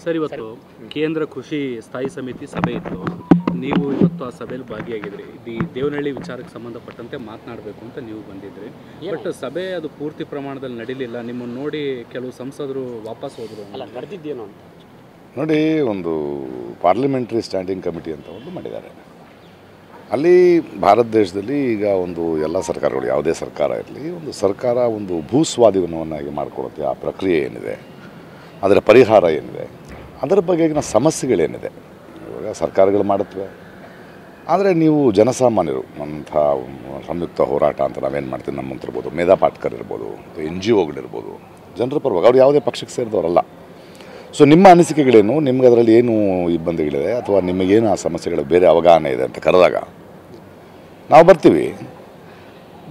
Sir, ಇವತ್ತು ಕೇಂದ್ರ ಕೃಷಿ ಸ್ಥಾಯಿ ಸಮಿತಿ ಸಭೆ ಇತ್ತು. ನೀವು ಇವತ್ತು ಆ ಸಭೆಯಲ್ಲಿ ಭಾಗಿಯಾಗಿದ್ರಿ. ಈ ದೇವನಹಳ್ಳಿ ವಿಚಾರಕ್ಕೆ ಸಂಬಂಧಪಟ್ಟಂತೆ ಮಾತನಾಡಬೇಕು ಅಂತ ನೀವು ಬಂದಿದ್ರಿ. ಬಟ್ ಸಭೆ ಅದು ಪೂರ್ತಿ ಪ್ರಮಾಣದಲ್ಲಿ ನಡೀಲಿಲ್ಲ. ನಿಮ್ಮನ್ನು ನೋಡಿ ಕೆಲವು ಸಂಸದರು ವಾಪಸ್ ಹೋದರು. ಅಲ್ಲ, ನಡೆದಿದ್ದೇನೋ ಅಂತ ನೋಡಿ, ಒಂದು ಪಾರ್ಲಿಮೆಂಟ್ರಿ ಸ್ಟ್ಯಾಂಡಿಂಗ್ ಕಮಿಟಿ ಅಂತ ಒಂದು ಮಾಡಿದ್ದಾರೆ. ಅಲ್ಲಿ ಭಾರತ ದೇಶದಲ್ಲಿ ಈಗ ಒಂದು ಎಲ್ಲ ಸರ್ಕಾರಗಳು, ಯಾವುದೇ ಸರ್ಕಾರ ಇರಲಿ, ಒಂದು ಸರ್ಕಾರ ಒಂದು ಭೂಸ್ವಾಧೀನವನ್ನಾಗಿ ಮಾಡಿಕೊಡುತ್ತೆ. ಆ ಪ್ರಕ್ರಿಯೆ ಏನಿದೆ, ಅದರ ಪರಿಹಾರ ಏನಿದೆ, ಅದರ ಬಗೆಗಿನ ಸಮಸ್ಯೆಗಳೇನಿದೆ ಇವಾಗ ಸರ್ಕಾರಗಳು ಮಾಡುತ್ತವೆ. ಆದರೆ ನೀವು ಜನಸಾಮಾನ್ಯರು ಅಂಥ ಸಂಯುಕ್ತ ಹೋರಾಟ ಅಂತ ನಾವೇನು ಮಾಡ್ತೀವಿ, ನಮ್ಮಂತಿರ್ಬೋದು, ಮೇಧಾ ಪಾಟ್ಕರ್ ಇರ್ಬೋದು, NGOಗಳಿರ್ಬೋದು, ಜನರ ಪರವಾಗಿ ಅವ್ರು ಯಾವುದೇ ಪಕ್ಷಕ್ಕೆ ಸೇರಿದವರಲ್ಲ. ಸೊ ನಿಮ್ಮ ಅನಿಸಿಕೆಗಳೇನು, ನಿಮ್ಗೆ ಅದರಲ್ಲಿ ಏನು ಇಬ್ಬಂದಿಗಳಿದೆ ಅಥವಾ ನಿಮಗೇನು ಆ ಸಮಸ್ಯೆಗಳ ಬೇರೆ ಅವಗಾಹನೆ ಇದೆ ಅಂತ ಕರೆದಾಗ ನಾವು ಬರ್ತೀವಿ.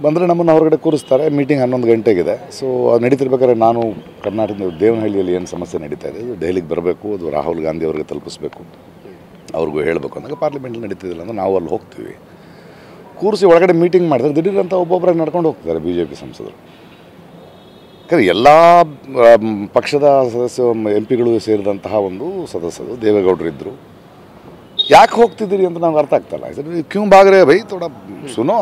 ಬಂದರೆ ನಮ್ಮನ್ನು ಹೊರಗಡೆ ಕೂರಿಸ್ತಾರೆ. ಮೀಟಿಂಗ್ 11 ಗಂಟೆಗಿದೆ. ಸೊ ಅದು ನಡೀತಿರ್ಬೇಕಾದ್ರೆ ನಾನು ಕರ್ನಾಟಕದ ದೇವನಹಳ್ಳಿಯಲ್ಲಿ ಏನು ಸಮಸ್ಯೆ ನಡೀತಾ ಇದೆ, ದೆಹಲಿಗೆ ಬರಬೇಕು, ಅದು ರಾಹುಲ್ ಗಾಂಧಿ ಅವ್ರಿಗೆ ತಲುಪಿಸ್ಬೇಕು, ಅವ್ರಿಗೂ ಹೇಳಬೇಕು ಅಂದಾಗ ಪಾರ್ಲಿಮೆಂಟಲ್ಲಿ ನಡೀತಿದ್ದಿಲ್ಲ ಅಂದರೆ ನಾವು ಅಲ್ಲಿ ಹೋಗ್ತೀವಿ. ಕೂರಿಸಿ ಒಳಗಡೆ ಮೀಟಿಂಗ್ ಮಾಡಿದ್ರೆ ದಿಢೀರಂತ ಒಬ್ಬೊಬ್ಬರಾಗಿ ನಡ್ಕೊಂಡು ಹೋಗ್ತಾರೆ BJP ಸಂಸದರು. ಯಾಕಂದರೆ ಎಲ್ಲ ಪಕ್ಷದ ಸದಸ್ಯ MP ಗಳು ಸೇರಿದಂತಹ ಒಂದು ಸದಸ್ಯರು ದೇವೇಗೌಡರು ಇದ್ದರು. ಯಾಕೆ ಹೋಗ್ತಿದ್ದೀರಿ ಅಂತ ನಮ್ಗೆ ಅರ್ಥ ಆಗ್ತಾಯಿಲ್ಲ. ಸರ್ ಕ್ಯೂ ಬಾಗ್ರೆ ಭೈ ಥೋಡ ಸುನೋ,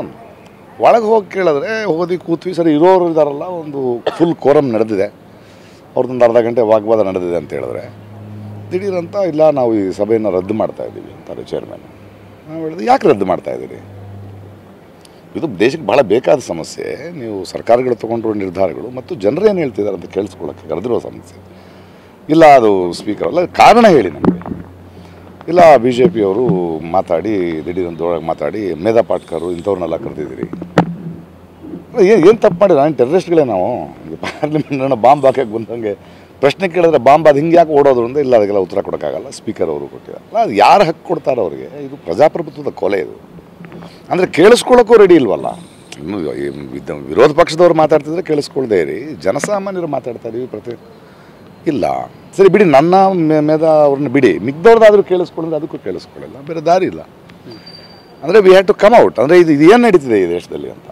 ಒಳಗೆ ಹೋಗಿ ಕೇಳಿದ್ರೆ ಹೋಗಿ ಕೂತ್ವಿ. ಸರಿ, ಇರೋರು ಇದ್ದಾರಲ್ಲ, ಒಂದು ಫುಲ್ ಕೋರಮ್ ನಡೆದಿದೆ, ಅವ್ರದ್ದೊಂದು ಅರ್ಧ ಗಂಟೆ ವಾಗ್ವಾದ ನಡೆದಿದೆ ಅಂತ ಹೇಳಿದ್ರೆ ದಿಢೀರಂತ ಇಲ್ಲ ನಾವು ಈ ಸಭೆಯನ್ನು ರದ್ದು ಮಾಡ್ತಾಯಿದ್ದೀವಿ ಅಂತಾರೆ ಚೇರ್ಮನ್. ನಾವು ಹೇಳಿದ್ವಿ, ಯಾಕೆ ರದ್ದು ಮಾಡ್ತಾಯಿದ್ದೀರಿ? ಇದು ದೇಶಕ್ಕೆ ಭಾಳ ಬೇಕಾದ ಸಮಸ್ಯೆ. ನೀವು ಸರ್ಕಾರಗಳು ತೊಗೊಂಡಿರೋ ನಿರ್ಧಾರಗಳು ಮತ್ತು ಜನರು ಏನು ಹೇಳ್ತಿದ್ದಾರೆ ಅಂತ ಕೇಳಿಸ್ಕೊಳ್ಳೋಕ್ಕೆ ಕರೆದಿರೋ ಸಮಸ್ಯೆ. ಇಲ್ಲ ಅದು ಸ್ಪೀಕರ್ ಅಲ್ಲ, ಕಾರಣ ಹೇಳಿ ನಮಗೆ. ಇಲ್ಲ BJP ಅವರು ಮಾತಾಡಿ ದಿಢೀರಂತೊಳಗೆ ಮಾತಾಡಿ ಮೇಧಾ ಪಾಟ್ಕರು ಇಂಥವ್ರನ್ನೆಲ್ಲ ಕರೆದಿದ್ದೀರಿ. ಏನು ತಪ್ಪು ಮಾಡಿಲ್ಲ, ನಾನು ಟೆರರಿಸ್ಟ್ಗಳೇ ನಾವು. ಪಾರ್ಲಿಮೆಂಟ್ನ ಬಾಂಬ್ ಹಾಕಕ್ಕೆ ಬಂದಂಗೆ ಪ್ರಶ್ನೆ ಕೇಳಿದ್ರೆ ಬಾಂಬ್ ಅದು ಹಿಂಗೆ ಯಾಕೆ ಓಡೋದು ಅಂತ ಇಲ್ಲ, ಅದಕ್ಕೆಲ್ಲ ಉತ್ತರ ಕೊಡೋಕ್ಕಾಗಲ್ಲ. ಸ್ಪೀಕರ್ ಅವರು ಕೊಟ್ಟಿದ್ದಾರೆ. ಅದು ಯಾರು ಹಕ್ಕು ಕೊಡ್ತಾರೆ ಅವರಿಗೆ? ಇದು ಪ್ರಜಾಪ್ರಭುತ್ವದ ಕೊಲೆ ಇದು. ಅಂದರೆ ಕೇಳಿಸ್ಕೊಳ್ಳೋಕ್ಕೂ ರೆಡಿ ಇಲ್ವಲ್ಲ. ವಿರೋಧ ಪಕ್ಷದವ್ರು ಮಾತಾಡ್ತಿದ್ರೆ ಕೇಳಿಸ್ಕೊಳ್ದೇ ಇರಿ, ಜನಸಾಮಾನ್ಯರು ಮಾತಾಡ್ತಾ ಇದೀವಿ ಇಲ್ಲ. ಸರಿ ಬಿಡಿ, ನನ್ನ ಮೇಧಾ ಅವ್ರನ್ನ ಬಿಡಿ, ಮಿಗ್ದವ್ರದ್ದಾದರೂ ಕೇಳಿಸ್ಕೊಂಡ್ರೆ ಅದಕ್ಕೂ ಕೇಳಿಸ್ಕೊಳ್ಳಿಲ್ಲ, ಬೇರೆ ದಾರಿ ಇಲ್ಲ. ಅಂದರೆ we have to come out. ಅಂದರೆ ಇದು ಏನು ನಡೀತಿದೆ ಈ ದೇಶದಲ್ಲಿ ಅಂತ.